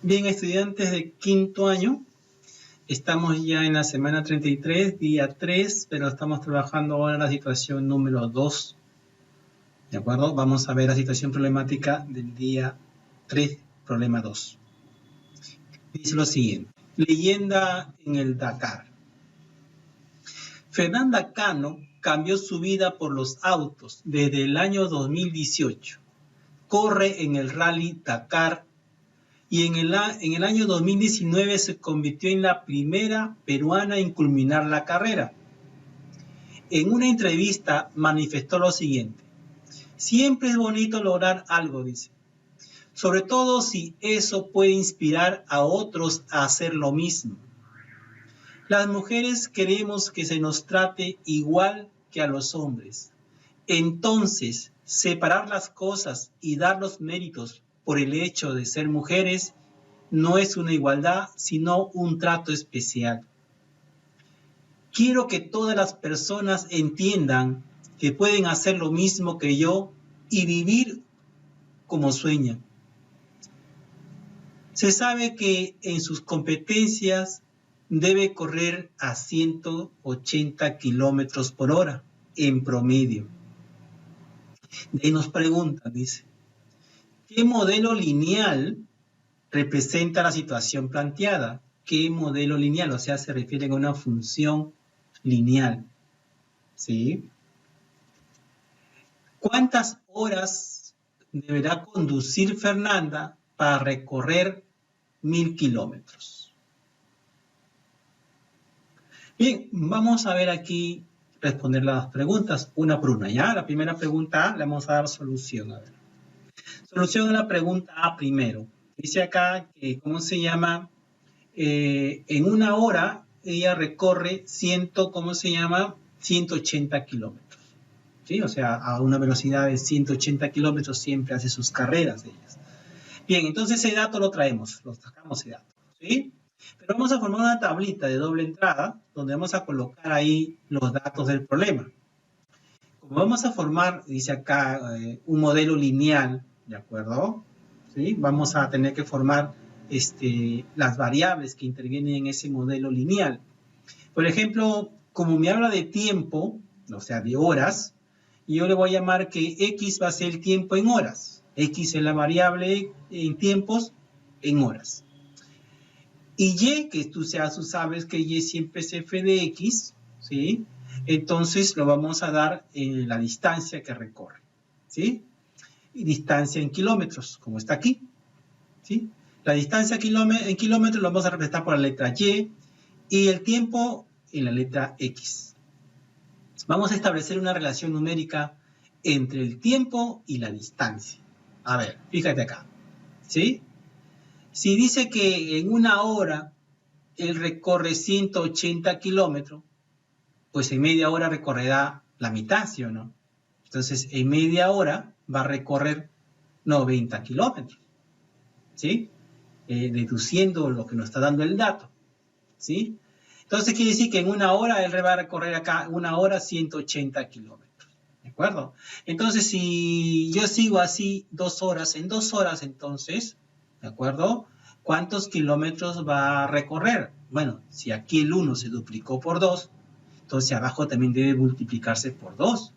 Bien, estudiantes de quinto año, estamos ya en la semana 33, día 3, pero estamos trabajando ahora en la situación número 2. ¿De acuerdo? Vamos a ver la situación problemática del día 3, problema 2. Dice lo siguiente: leyenda en el Dakar. Fernanda Cano cambió su vida por los autos desde el año 2018. Corre en el Rally Dakar y en el año 2019 se convirtió en la primera peruana en culminar la carrera. En una entrevista manifestó lo siguiente: siempre es bonito lograr algo, dice, sobre todo si eso puede inspirar a otros a hacer lo mismo. Las mujeres queremos que se nos trate igual que a los hombres. Entonces, separar las cosas y dar los méritos por el hecho de ser mujeres no es una igualdad, sino un trato especial. Quiero que todas las personas entiendan que pueden hacer lo mismo que yo y vivir como sueñan. Se sabe que en sus competencias debe correr a 180 kilómetros por hora en promedio. Y nos pregunta, dice, ¿qué modelo lineal representa la situación planteada? ¿Qué modelo lineal? O sea, se refiere a una función lineal. ¿Sí? ¿Cuántas horas deberá conducir Fernanda para recorrer 1000 kilómetros? Bien, vamos a ver aquí, responder las preguntas una por una. ¿Ya? La primera pregunta A, le vamos a dar solución. A ver. Solución a la pregunta A primero. Dice acá que, ¿cómo se llama? En una hora ella recorre 180 kilómetros. ¿Sí? O sea, a una velocidad de 180 kilómetros siempre hace sus carreras ellas. Bien, entonces ese dato lo traemos, lo sacamos ese dato. ¿Sí? Pero vamos a formar una tablita de doble entrada donde vamos a colocar ahí los datos del problema. Como vamos a formar, dice acá, un modelo lineal, ¿de acuerdo? ¿Sí? Vamos a tener que formar las variables que intervienen en ese modelo lineal. Por ejemplo, como me habla de tiempo, o sea, de horas, yo le voy a llamar que X va a ser el tiempo en horas. X es la variable en tiempos en horas. Y Y, que tú sabes que Y siempre es f de X, ¿sí? Entonces lo vamos a dar en la distancia que recorre, ¿sí? Y distancia en kilómetros, como está aquí, ¿sí? La distancia en kilómetros lo vamos a representar por la letra Y y el tiempo en la letra X. Vamos a establecer una relación numérica entre el tiempo y la distancia. A ver, fíjate acá, ¿sí? Si dice que en una hora él recorre 180 kilómetros, pues en media hora recorrerá la mitad, ¿sí o no? Entonces, en media hora va a recorrer 90 kilómetros, ¿sí? Deduciendo lo que nos está dando el dato, ¿sí? Entonces, quiere decir que en una hora él va a recorrer acá, una hora 180 kilómetros, ¿de acuerdo? Entonces, si yo sigo así 2 horas, en 2 horas, entonces, ¿de acuerdo? ¿Cuántos kilómetros va a recorrer? Bueno, si aquí el 1 se duplicó por 2, entonces abajo también debe multiplicarse por 2. O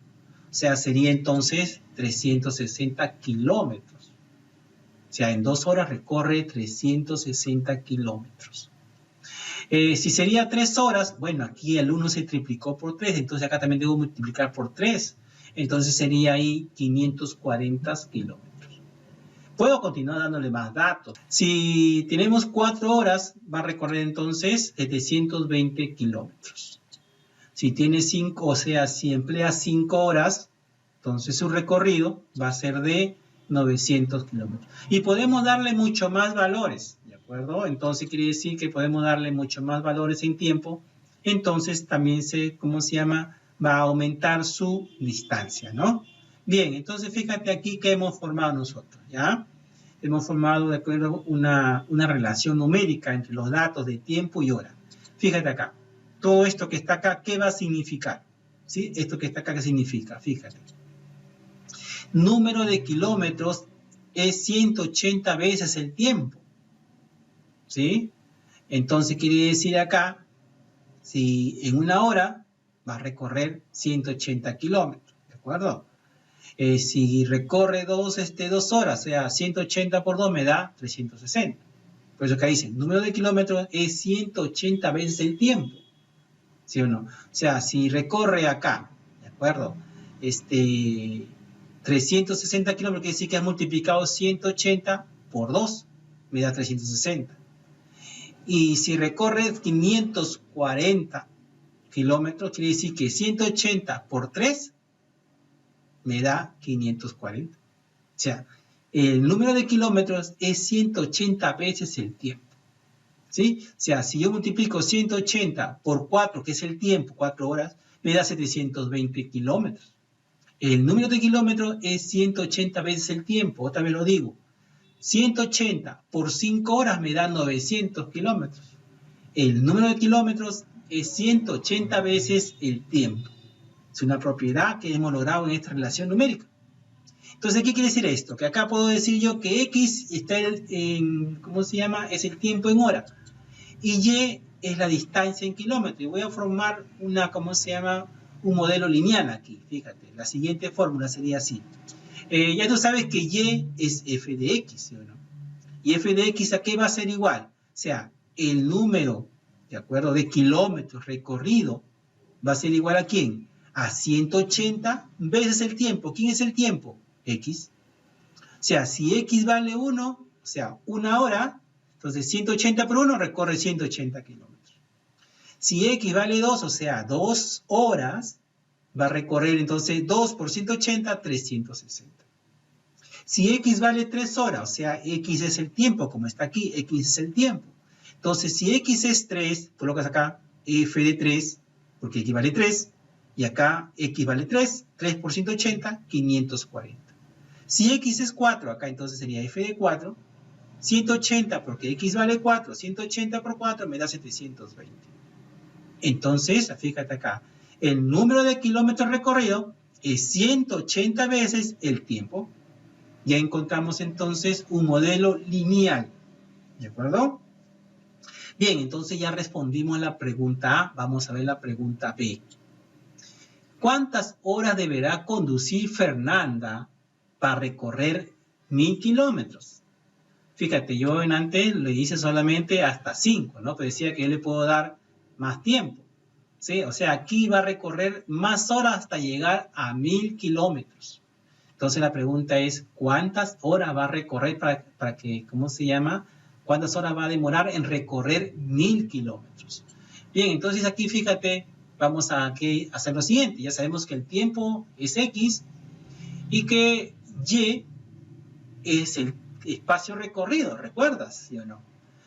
sea, sería entonces 360 kilómetros. O sea, en 2 horas recorre 360 kilómetros. Si sería 3 horas, bueno, aquí el 1 se triplicó por 3, entonces acá también debo multiplicar por 3. Entonces sería ahí 540 kilómetros. Puedo continuar dándole más datos. Si tenemos 4 horas, va a recorrer entonces 720 kilómetros. Si tiene 5, o sea, si emplea 5 horas, entonces su recorrido va a ser de 900 kilómetros. Y podemos darle mucho más valores, ¿de acuerdo? Entonces quiere decir que podemos darle mucho más valores en tiempo. Entonces también va a aumentar su distancia, ¿no? Bien, entonces fíjate aquí que hemos formado nosotros, ¿ya? Hemos formado, de acuerdo, una relación numérica entre los datos de tiempo y hora. Fíjate acá. Todo esto que está acá, ¿qué va a significar? ¿Sí? Esto que está acá, ¿qué significa? Fíjate. Número de kilómetros es 180 veces el tiempo. ¿sí? Entonces quiere decir acá, si en una hora va a recorrer 180 kilómetros, ¿de acuerdo? Si recorre 2 horas, o sea, 180 por 2 me da 360. Por eso acá dice, el número de kilómetros es 180 veces el tiempo, ¿sí o no? O sea, si recorre acá, ¿de acuerdo? 360 kilómetros, quiere decir que has multiplicado 180 por 2, me da 360. Y si recorre 540 kilómetros, quiere decir que 180 por 3 me da 540. O sea, el número de kilómetros es 180 veces el tiempo. ¿Sí? O sea, si yo multiplico 180 por 4, que es el tiempo, 4 horas, me da 720 kilómetros. El número de kilómetros es 180 veces el tiempo, otra vez lo digo. 180 por 5 horas me da 900 kilómetros. El número de kilómetros es 180 veces el tiempo. Es una propiedad que hemos logrado en esta relación numérica. Entonces, ¿qué quiere decir esto? Que acá puedo decir yo que X está en ¿cómo se llama? Es el tiempo en hora. Y Y es la distancia en kilómetros. Y voy a formar ¿cómo se llama? Un modelo lineal aquí. Fíjate, la siguiente fórmula sería así. Ya tú sabes que Y es f de X, ¿sí o no? Y f de X ¿a qué va a ser igual? O sea, el número, ¿de acuerdo? De kilómetros recorrido va a ser igual ¿a quién? A 180 veces el tiempo. ¿Quién es el tiempo? X. O sea, si X vale 1, o sea, 1 hora, entonces 180 por 1 recorre 180 kilómetros. Si X vale 2, o sea, 2 horas, va a recorrer entonces 2 por 180, 360. Si X vale 3 horas, o sea, X es el tiempo, como está aquí, X es el tiempo. Entonces, si X es 3, colocas acá F de 3, porque X vale 3, y acá X vale 3, 3 por 180, 540. Si X es 4, acá entonces sería F de 4, 180 porque X vale 4, 180 por 4 me da 720. Entonces, fíjate acá, el número de kilómetros recorridos es 180 veces el tiempo. Ya encontramos entonces un modelo lineal, ¿de acuerdo? Bien, entonces ya respondimos la pregunta A, vamos a ver la pregunta B. ¿Cuántas horas deberá conducir Fernanda para recorrer 1000 kilómetros? Fíjate, yo en antes le hice solamente hasta 5, ¿no? Pero decía que yo le puedo dar más tiempo, ¿sí? O sea, aquí va a recorrer más horas hasta llegar a 1000 kilómetros. Entonces la pregunta es, ¿cuántas horas va a recorrer para que, ¿cómo se llama? ¿Cuántas horas va a demorar en recorrer 1000 kilómetros? Bien, entonces aquí fíjate, vamos a hacer lo siguiente. Ya sabemos que el tiempo es X y que Y es el espacio recorrido, ¿recuerdas? ¿Sí o no?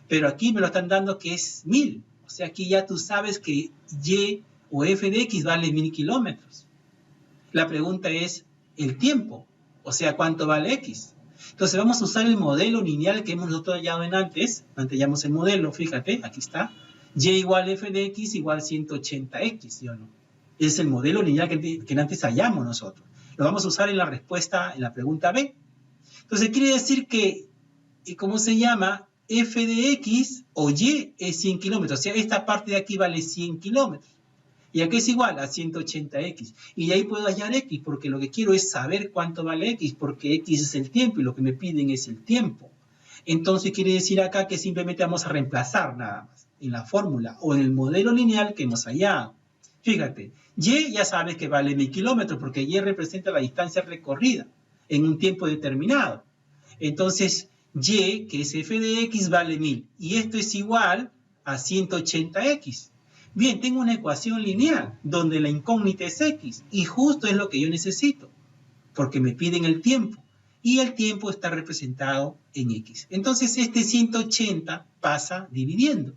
Pero aquí me lo están dando que es 1000. O sea, aquí ya tú sabes que Y o F de X vale 1000 kilómetros. La pregunta es el tiempo, o sea, ¿cuánto vale X? Entonces vamos a usar el modelo lineal que hemos nosotros hallado en antes. Hallamos el modelo, fíjate, aquí está. Y igual F de X igual 180X, ¿sí o no? Es el modelo lineal que antes hallamos nosotros. Lo vamos a usar en la respuesta, en la pregunta B. Entonces quiere decir que, ¿cómo se llama? F de X o Y es 100 kilómetros. O sea, esta parte de aquí vale 100 kilómetros. Y aquí es igual a 180X. Y de ahí puedo hallar X, porque lo que quiero es saber cuánto vale X, porque X es el tiempo y lo que me piden es el tiempo. Entonces quiere decir acá que simplemente vamos a reemplazar nada más en la fórmula o en el modelo lineal que hemos hallado. Fíjate, Y ya sabes que vale 1000 kilómetros, porque Y representa la distancia recorrida en un tiempo determinado. Entonces, Y, que es F de X, vale 1000. Y esto es igual a 180X. Bien, tengo una ecuación lineal donde la incógnita es X y justo es lo que yo necesito porque me piden el tiempo y el tiempo está representado en X. Entonces este 180 pasa dividiendo.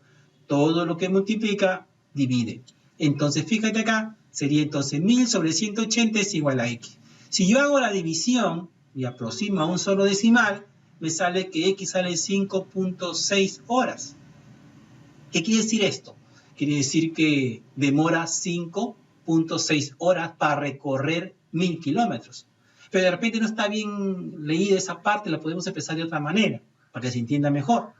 Todo lo que multiplica divide. Entonces fíjate acá, sería entonces 1000 sobre 180 es igual a X. Si yo hago la división y aproximo a un solo decimal, me sale que X sale 5.6 horas. ¿Qué quiere decir esto? Quiere decir que demora 5.6 horas para recorrer 1000 kilómetros. Pero de repente no está bien leída esa parte, la podemos empezar de otra manera, para que se entienda mejor.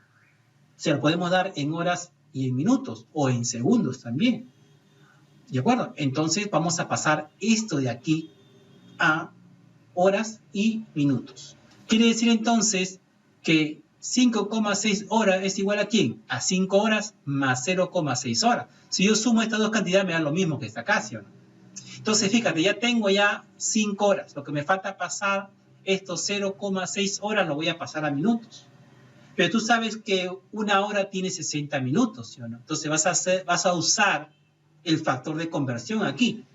sea, lo podemos dar en horas y en minutos, o en segundos también. ¿De acuerdo? Entonces vamos a pasar esto de aquí a horas y minutos. Quiere decir entonces que 5,6 horas es igual a ¿quién? A 5 horas más 0,6 horas. Si yo sumo estas dos cantidades me da lo mismo que esta acá, ¿sí o no? Entonces, fíjate, ya tengo ya 5 horas. Lo que me falta pasar estos 0,6 horas lo voy a pasar a minutos. Pero tú sabes que una hora tiene 60 minutos, ¿sí o no? Entonces vas a usar el factor de conversión aquí.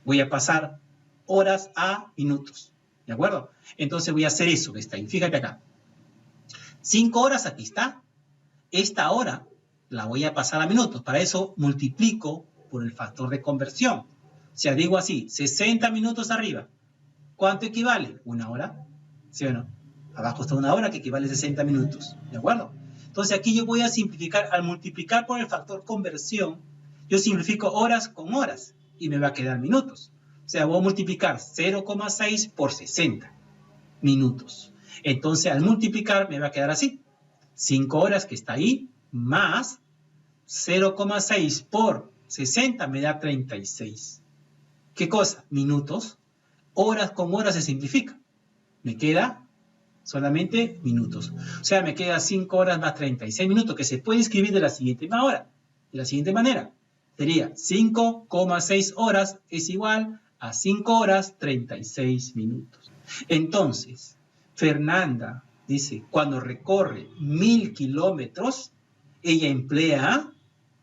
Voy a pasar horas a minutos. ¿De acuerdo? Entonces voy a hacer eso que está ahí. Fíjate acá. 5 horas aquí está. Esta hora la voy a pasar a minutos. Para eso multiplico por el factor de conversión. O sea, digo así, 60 minutos arriba. ¿Cuánto equivale? Una hora. ¿Sí o no? Abajo está una hora que equivale a 60 minutos. ¿De acuerdo? Entonces aquí yo voy a simplificar. Al multiplicar por el factor conversión, yo simplifico horas con horas y me va a quedar minutos. O sea, voy a multiplicar 0,6 por 60 minutos. Entonces, al multiplicar me va a quedar así. 5 horas que está ahí, más 0,6 por 60 me da 36. ¿Qué cosa? Minutos. Horas con horas se simplifica. Me queda solamente minutos. O sea, me queda 5 horas más 36 minutos, que se puede escribir de la siguiente manera. Sería 5,6 horas es igual a 5 horas 36 minutos. Entonces, Fernanda dice, cuando recorre 1000 kilómetros, ella emplea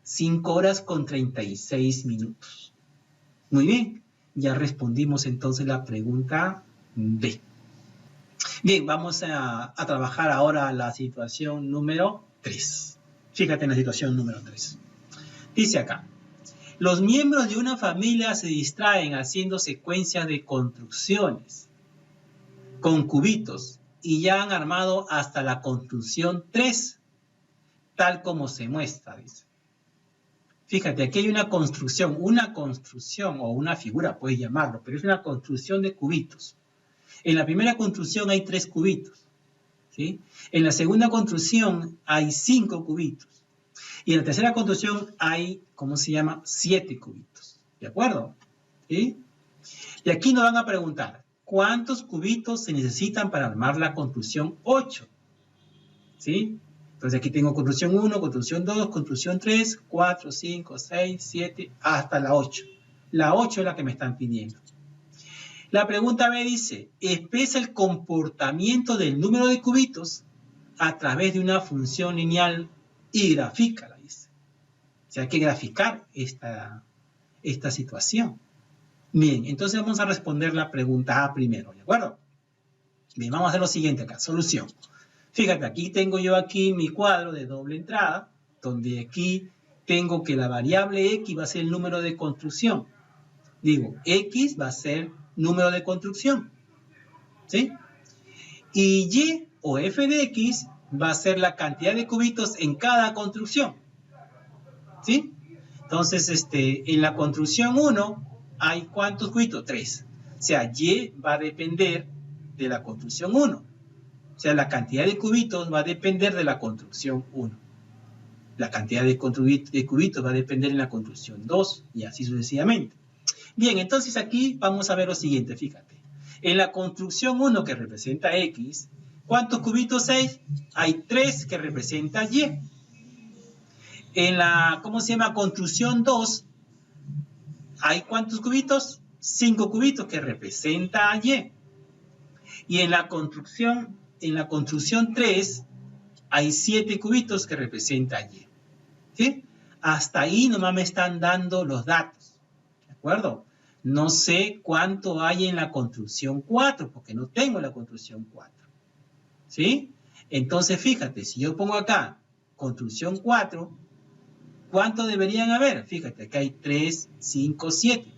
5 horas con 36 minutos. Muy bien, ya respondimos entonces la pregunta B. Bien, vamos a trabajar ahora la situación número 3. Fíjate en la situación número 3. Dice acá, los miembros de una familia se distraen haciendo secuencias de construcciones con cubitos y ya han armado hasta la construcción 3, tal como se muestra, dice. Fíjate, aquí hay una construcción o una figura, puedes llamarlo, pero es una construcción de cubitos. En la primera construcción hay 3 cubitos, ¿sí? En la segunda construcción hay 5 cubitos. Y en la tercera construcción hay, 7 cubitos. ¿De acuerdo? ¿Sí? Y aquí nos van a preguntar, ¿cuántos cubitos se necesitan para armar la construcción 8? ¿Sí? Entonces aquí tengo construcción 1, construcción 2, construcción 3, 4, 5, 6, 7, hasta la 8. La 8 es la que me están pidiendo. La pregunta B dice, expresa el comportamiento del número de cubitos a través de una función lineal y grafícala, dice. O sea, hay que graficar esta situación. Bien, entonces vamos a responder la pregunta A primero, ¿de acuerdo? Bien, vamos a hacer lo siguiente acá, solución. Fíjate, aquí tengo yo mi cuadro de doble entrada, donde aquí tengo que la variable X va a ser el número de construcción. Digo, X va a ser número de construcción, ¿sí? Y Y o f de X va a ser la cantidad de cubitos en cada construcción, ¿sí? Entonces, en la construcción 1 hay ¿cuántos cubitos? 3. O sea, Y va a depender de la construcción 1. O sea, la cantidad de cubitos va a depender de la construcción 1. La cantidad de cubitos va a depender en la construcción 2 y así sucesivamente. Bien, entonces aquí vamos a ver lo siguiente, fíjate. En la construcción 1 que representa X, ¿cuántos cubitos hay? Hay 3 que representan Y. En la, construcción 2, ¿hay cuántos cubitos? 5 cubitos que representan Y. Y en la construcción 3, hay 7 cubitos que representan Y. ¿Sí? Hasta ahí nomás me están dando los datos. ¿De acuerdo? No sé cuánto hay en la construcción 4, porque no tengo la construcción 4. ¿Sí? Entonces, fíjate, si yo pongo acá construcción 4, ¿cuánto deberían haber? Fíjate, acá hay 3, 5, 7.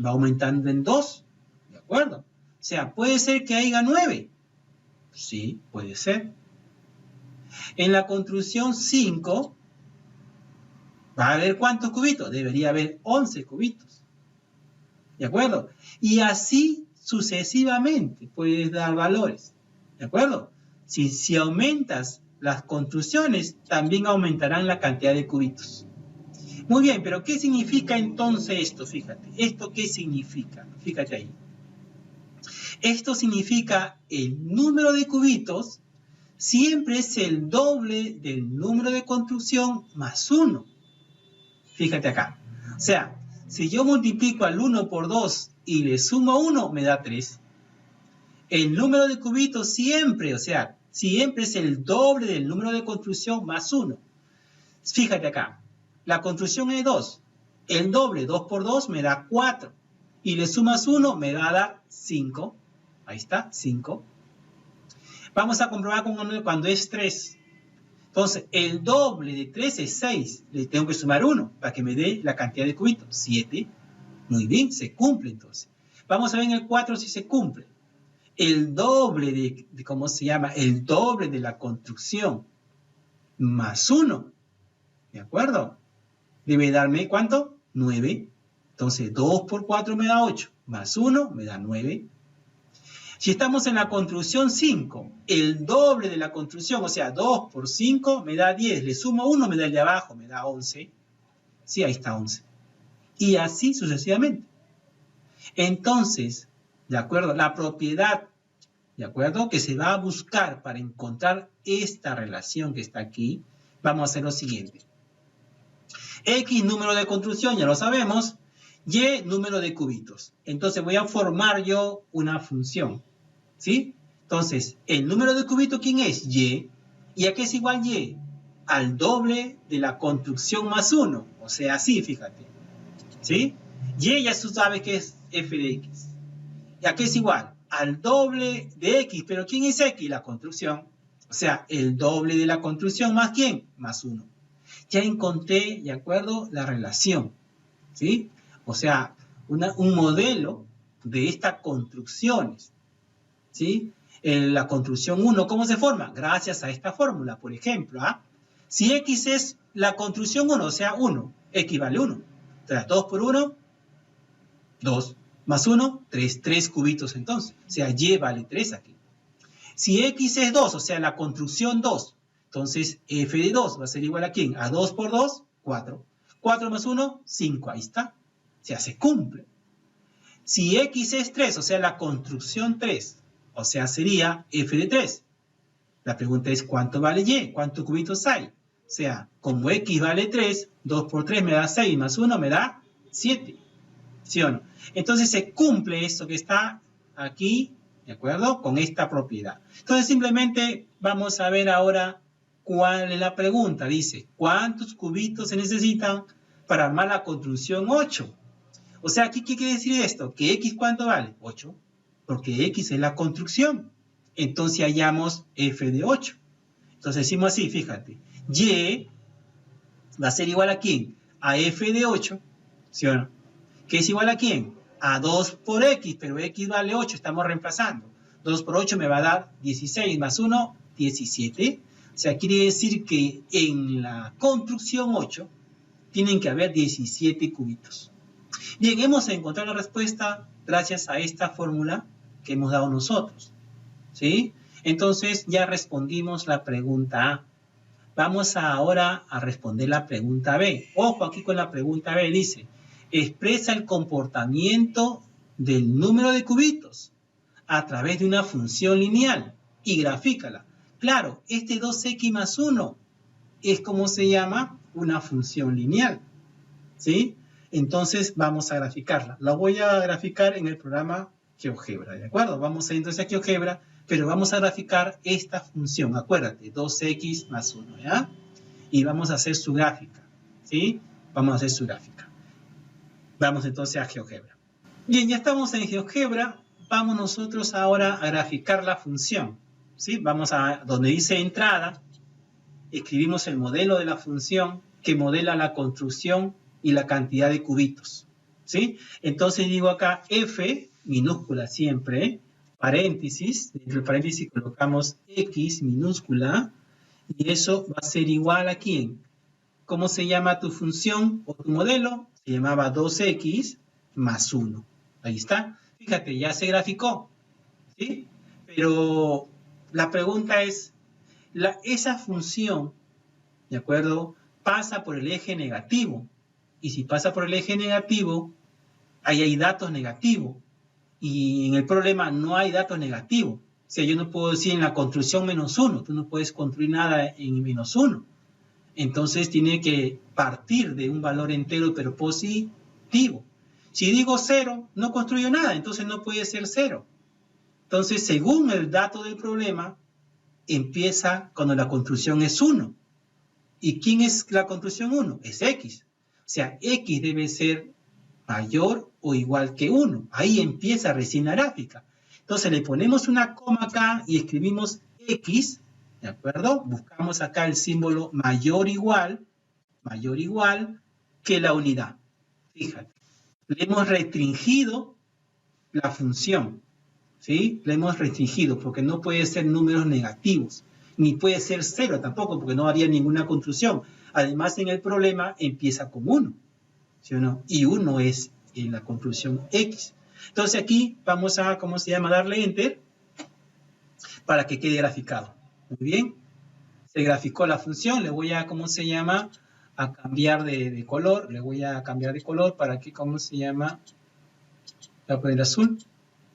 Va aumentando en 2. ¿De acuerdo? O sea, puede ser que haya 9. Sí, puede ser. En la construcción 5, ¿va a haber cuántos cubitos? Debería haber 11 cubitos. ¿De acuerdo? Y así sucesivamente puedes dar valores. ¿De acuerdo? Si aumentas las construcciones también aumentarán la cantidad de cubitos. Muy bien, pero ¿qué significa entonces esto? Fíjate, ¿esto qué significa? Fíjate ahí. Esto significa el número de cubitos siempre es el doble del número de construcción más 1. Fíjate acá. O sea, si yo multiplico al 1 por 2 y le sumo 1, me da 3. El número de cubitos siempre, o sea, siempre es el doble del número de construcción más 1. Fíjate acá. La construcción es 2. El doble, 2 por 2, me da 4. Y le sumas 1, me va a dar 5. Ahí está, 5. Vamos a comprobar cuando es 3. Entonces, el doble de 3 es 6. Le tengo que sumar 1 para que me dé la cantidad de cubitos. 7. Muy bien, se cumple entonces. Vamos a ver en el 4 si se cumple. El doble de ¿cómo se llama? El doble de la construcción más 1. ¿De acuerdo? Debe darme, ¿cuánto? 9. Entonces, 2 por 4 me da 8. Más 1 me da 9. Si estamos en la construcción 5, el doble de la construcción, o sea, 2 por 5 me da 10. Le sumo 1, me da el de abajo, me da 11. Sí, ahí está 11. Y así sucesivamente. Entonces, ¿de acuerdo? La propiedad, ¿de acuerdo? Que se va a buscar para encontrar esta relación que está aquí, vamos a hacer lo siguiente. X número de construcción, ya lo sabemos. Y número de cubitos. Entonces voy a formar yo una función. ¿Sí? Entonces, el número de cubitos, ¿quién es? Y. ¿Y a qué es igual Y? Al doble de la construcción más 1. O sea, así, fíjate. ¿Sí? Y ya tú sabes que es f de x. ¿Y a qué es igual? Al doble de x. ¿Pero quién es x? La construcción. O sea, el doble de la construcción más ¿quién? Más 1. Ya encontré, ¿de acuerdo? La relación. ¿Sí? O sea, un modelo de estas construcciones. ¿Sí? La construcción 1, ¿cómo se forma? Gracias a esta fórmula, por ejemplo. Si x es la construcción 1, o sea, 1, x vale 1. Entonces, 2 por 1, 2. Más 1, 3. 3 cubitos entonces. O sea, y vale 3 aquí. Si x es 2, o sea, la construcción 2, entonces f de 2 va a ser igual a ¿quién? A 2 por 2, 4. 4 más 1, 5. Ahí está. O sea, se cumple. Si x es 3, o sea, la construcción 3, o sea, sería f de 3. La pregunta es, ¿cuánto vale y? ¿Cuántos cubitos hay? O sea, como x vale 3, 2 por 3 me da 6, más 1 me da 7. ¿Sí o no? Entonces se cumple esto que está aquí, ¿de acuerdo? Con esta propiedad. Entonces simplemente vamos a ver ahora cuál es la pregunta. Dice, ¿cuántos cubitos se necesitan para armar la construcción 8? O sea, ¿qué quiere decir esto? ¿Que x cuánto vale? 8. Porque x es la construcción. Entonces hallamos f de 8. Entonces decimos así, fíjate. Y va a ser igual a ¿quién? A f de 8. ¿Sí o no? ¿Qué es igual a quién? A 2 por x, pero x vale 8, estamos reemplazando. 2 por 8 me va a dar 16, más 1, 17. O sea, quiere decir que en la construcción 8 tienen que haber 17 cubitos. Bien, hemos encontrado la respuesta gracias a esta fórmula que hemos dado nosotros. ¿Sí? Entonces ya respondimos la pregunta A. Vamos ahora a responder la pregunta B. Ojo aquí con la pregunta B, dice, expresa el comportamiento del número de cubitos a través de una función lineal y grafícala. Claro, este 2x más 1 es como se llama una función lineal. ¿Sí? Entonces vamos a graficarla. La voy a graficar en el programa GeoGebra, ¿de acuerdo? Vamos a ir entonces a GeoGebra, pero vamos a graficar esta función. Acuérdate, 2x más 1, ¿ya? Y vamos a hacer su gráfica, ¿sí? Vamos a hacer su gráfica. Vamos entonces a GeoGebra. Bien, ya estamos en GeoGebra. Vamos nosotros ahora a graficar la función, ¿sí? Vamos a donde dice entrada, escribimos el modelo de la función que modela la construcción y la cantidad de cubitos, ¿sí? Entonces digo acá f, minúscula siempre, paréntesis, dentro del paréntesis colocamos x minúscula, y eso va a ser igual a ¿quién? ¿Cómo se llama tu función o tu modelo? Se llamaba 2x más 1. Ahí está. Fíjate, ya se graficó, ¿sí? Pero la pregunta es, esa función, ¿de acuerdo?, pasa por el eje negativo. Y si pasa por el eje negativo, ahí hay datos negativos. Y en el problema no hay datos negativos. O sea, yo no puedo decir en la construcción -1. Tú no puedes construir nada en -1. Entonces tiene que partir de un valor entero pero positivo. Si digo 0, no construyo nada, entonces no puede ser 0. Entonces, según el dato del problema, empieza cuando la construcción es 1. ¿Y quién es la construcción 1? Es X. O sea, X debe ser mayor o igual que 1. Ahí empieza recién la gráfica. Entonces le ponemos una coma acá y escribimos X, ¿de acuerdo? Buscamos acá el símbolo mayor igual que la unidad. Fíjate, le hemos restringido la función, ¿sí? Le hemos restringido porque no puede ser números negativos, ni puede ser 0 tampoco porque no haría ninguna construcción. Además, en el problema empieza con 1, ¿sí o no? Y 1 es en la construcción X. Entonces aquí vamos a, ¿cómo se llama?, darle Enter para que quede graficado. Muy bien. Se graficó la función. Le voy a, ¿cómo se llama?, a cambiar de color. Le voy a cambiar de color para que, ¿cómo se llama?, voy a poner azul.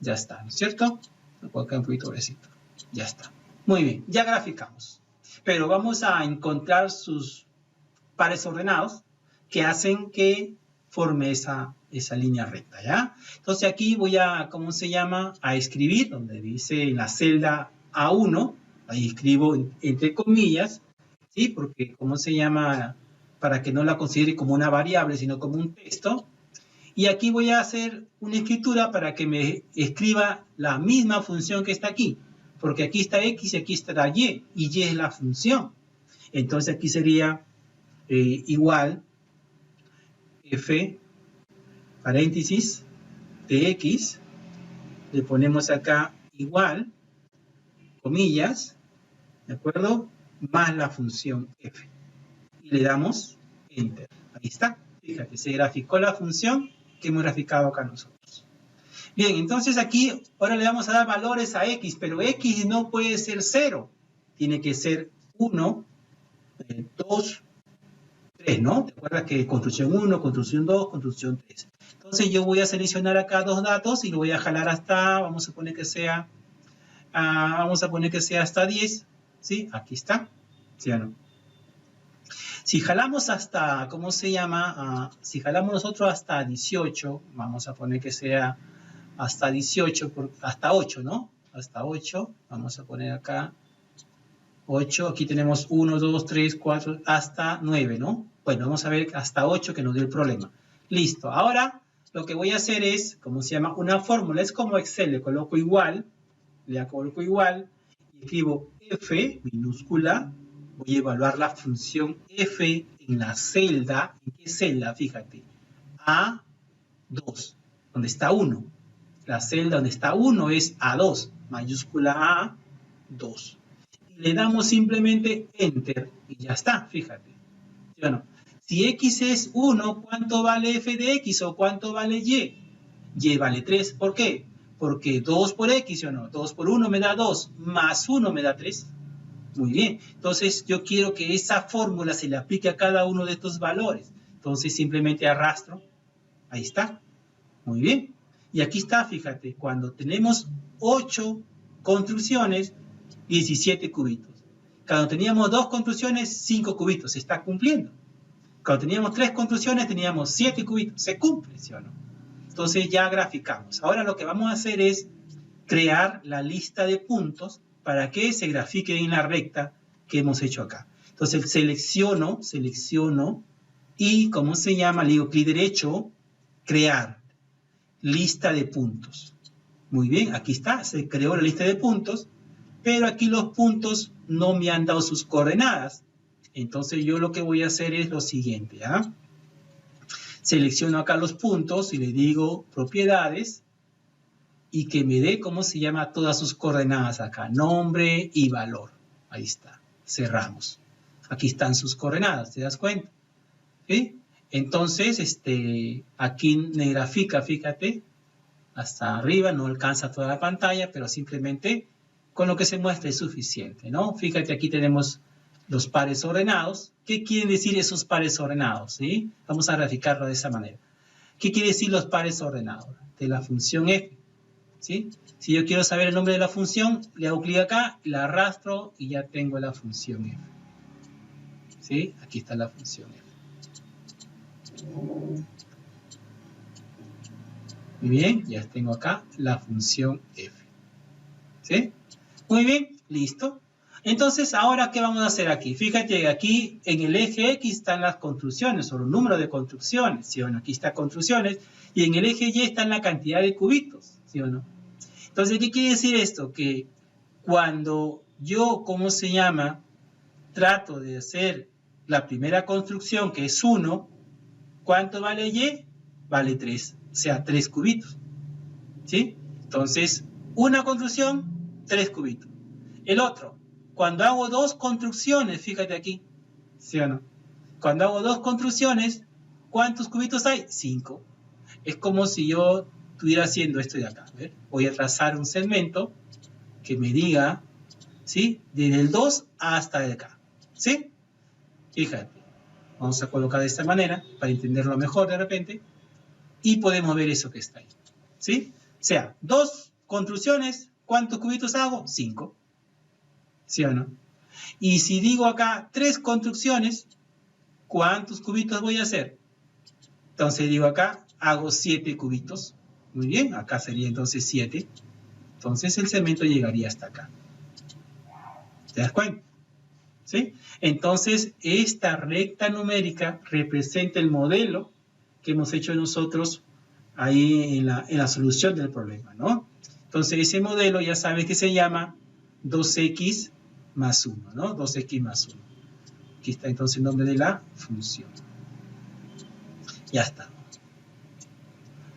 Ya está, ¿no es cierto? Lo puedo cambiar un poquito gruesito. Ya está. Muy bien, ya graficamos. Pero vamos a encontrar sus pares ordenados que hacen que forme esa línea recta, ¿ya? Entonces aquí voy a, ¿cómo se llama?, a escribir, donde dice en la celda A1, ahí escribo entre comillas, ¿sí? Porque, ¿cómo se llama?, para que no la considere como una variable, sino como un texto. Y aquí voy a hacer una escritura para que me escriba la misma función que está aquí, porque aquí está X y aquí está Y es la función. Entonces aquí sería igual f paréntesis de X, le ponemos acá igual, comillas, ¿de acuerdo?, más la función f. Y le damos Enter. Ahí está. Fíjate, se graficó la función que hemos graficado acá nosotros. Bien, entonces aquí ahora le vamos a dar valores a X, pero X no puede ser 0. Tiene que ser 1, 2, 3, ¿no? ¿Te acuerdas que construcción 1, construcción 2, construcción 3? Entonces yo voy a seleccionar acá dos datos y lo voy a jalar hasta, vamos a poner que sea hasta 10, ¿sí? Aquí está, ¿sí o no? Si jalamos hasta, ¿cómo se llama? Si jalamos nosotros hasta 18, vamos a poner que sea hasta 18, hasta 8, ¿no? Hasta 8, vamos a poner acá 8, aquí tenemos 1, 2, 3, 4, hasta 9, ¿no? Bueno, vamos a ver hasta 8 que nos dio el problema. Listo, ahora lo que voy a hacer es, ¿cómo se llama?, una fórmula. Es como Excel, le coloco igual, y escribo F minúscula. Voy a evaluar la función f en la celda. ¿En qué celda? Fíjate. A2, donde está 1. La celda donde está 1 es A2, mayúscula A2. Y le damos simplemente Enter y ya está, fíjate. Bueno, si X es 1, ¿cuánto vale f de X o cuánto vale Y? Y vale 3. ¿Por qué? Porque 2 por X, ¿sí o no? 2 por 1 me da 2, más 1 me da 3. Muy bien, entonces yo quiero que esa fórmula se le aplique a cada uno de estos valores. Entonces simplemente arrastro, ahí está, muy bien. Y aquí está, fíjate, cuando tenemos 8 construcciones, 17 cubitos. Cuando teníamos 2 construcciones, 5 cubitos, se está cumpliendo. Cuando teníamos 3 construcciones, teníamos 7 cubitos, se cumple, ¿sí o no? Entonces ya graficamos. Ahora lo que vamos a hacer es crear la lista de puntos para que se grafique en la recta que hemos hecho acá. Entonces selecciono y, ¿cómo se llama?, le digo clic derecho, crear, lista de puntos. Muy bien, aquí está, se creó la lista de puntos, pero aquí los puntos no me han dado sus coordenadas. Entonces yo lo que voy a hacer es lo siguiente, ¿ya? Selecciono acá los puntos y le digo propiedades, y que me dé, ¿cómo se llama?, todas sus coordenadas acá, nombre y valor. Ahí está, cerramos. Aquí están sus coordenadas, ¿te das cuenta? ¿Sí? Entonces, aquí me grafica, fíjate, hasta arriba, no alcanza toda la pantalla, pero simplemente con lo que se muestra es suficiente, ¿no? Fíjate, aquí tenemos los pares ordenados. ¿Qué quieren decir esos pares ordenados? ¿Sí? Vamos a graficarlo de esa manera. ¿Qué quiere decir los pares ordenados? De la función f. ¿Sí? Si yo quiero saber el nombre de la función, le hago clic acá, la arrastro y ya tengo la función f. ¿Sí? Aquí está la función f. Muy bien, ya tengo acá la función f. ¿Sí? Muy bien, listo. Entonces, ahora, ¿qué vamos a hacer aquí? Fíjate, aquí en el eje X están las construcciones, o los números de construcciones, ¿sí o no? Aquí están construcciones, y en el eje Y está la cantidad de cubitos, ¿sí o no? Entonces, ¿qué quiere decir esto? Que cuando yo, ¿cómo se llama? Trato de hacer la primera construcción, que es 1, ¿cuánto vale Y? Vale 3, o sea, 3 cubitos, ¿sí? Entonces, una construcción, 3 cubitos. El otro, cuando hago 2 construcciones, fíjate aquí, ¿sí o no? Cuando hago 2 construcciones, ¿cuántos cubitos hay? 5. Es como si yo estuviera haciendo esto de acá. A ver, voy a trazar un segmento que me diga, ¿sí? Desde el 2 hasta el acá, ¿sí? Fíjate, vamos a colocar de esta manera para entenderlo mejor de repente y podemos ver eso que está ahí, ¿sí? O sea, 2 construcciones, ¿cuántos cubitos hago? 5. ¿Sí o no? Y si digo acá 3 construcciones, ¿cuántos cubitos voy a hacer? Entonces digo acá, hago 7 cubitos. Muy bien, acá sería entonces 7. Entonces el segmento llegaría hasta acá. ¿Te das cuenta? ¿Sí? Entonces esta recta numérica representa el modelo que hemos hecho nosotros ahí en la solución del problema, ¿no? Entonces ese modelo ya sabes que se llama 2x más 1, ¿no? 2x más 1. Aquí está entonces el nombre de la función. Ya está.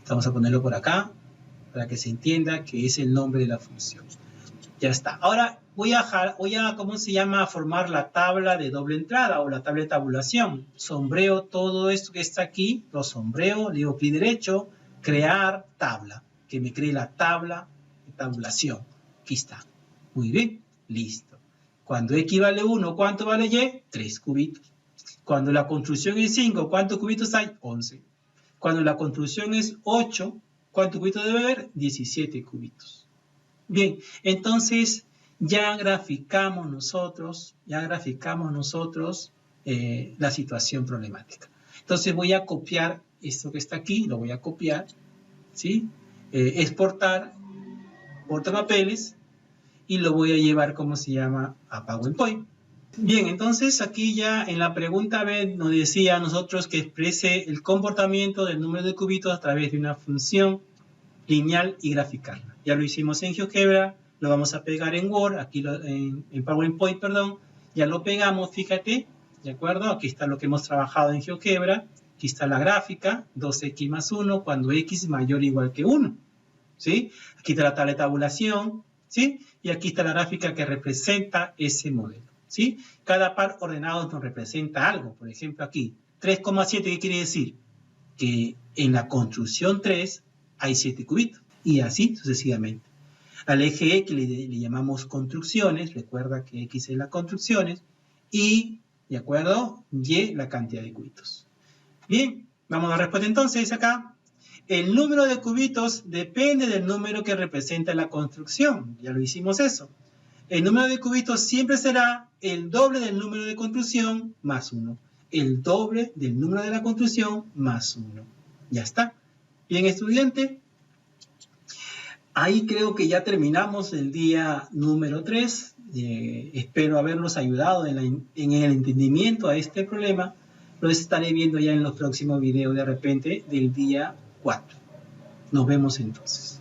Vamos a ponerlo por acá para que se entienda que es el nombre de la función. Ya está. Ahora voy a ¿cómo se llama? Formar la tabla de doble entrada o la tabla de tabulación. Sombreo todo esto que está aquí, lo sombreo, le digo clic derecho, crear tabla, que me cree la tabla de tabulación. Aquí está. Muy bien, listo. Cuando X vale 1, ¿cuánto vale Y? 3 cubitos. Cuando la construcción es 5, ¿cuántos cubitos hay? 11. Cuando la construcción es 8, ¿cuántos cubitos debe haber? 17 cubitos. Bien, entonces ya graficamos nosotros la situación problemática. Entonces voy a copiar esto que está aquí, lo voy a copiar, ¿sí? Exportar, portapapeles, y lo voy a llevar, ¿cómo se llama?, a PowerPoint. Bien, entonces aquí ya en la pregunta B nos decía a nosotros que exprese el comportamiento del número de cubitos a través de una función lineal y graficarla. Ya lo hicimos en GeoGebra, lo vamos a pegar en Word, aquí en PowerPoint, perdón, ya lo pegamos, fíjate, ¿de acuerdo? Aquí está lo que hemos trabajado en GeoGebra, aquí está la gráfica, 2x más 1, cuando x mayor o igual que 1, ¿sí? Aquí está la tabla de tabulación, ¿sí? Y aquí está la gráfica que representa ese modelo, ¿sí? Cada par ordenado nos representa algo. Por ejemplo, aquí, 3,7, ¿qué quiere decir? Que en la construcción 3 hay 7 cubitos. Y así sucesivamente. Al eje X le llamamos construcciones. Recuerda que X es las construcciones. Y, ¿de acuerdo? Y la cantidad de cubitos. Bien, vamos a la respuesta entonces acá. El número de cubitos depende del número que representa la construcción. Ya lo hicimos eso. El número de cubitos siempre será el doble del número de construcción más 1. El doble del número de la construcción más 1. Ya está. Bien, estudiante. Ahí creo que ya terminamos el día número 3. Espero haberlos ayudado en el entendimiento a este problema. Lo estaré viendo ya en los próximos videos de repente del día 4. Nos vemos entonces.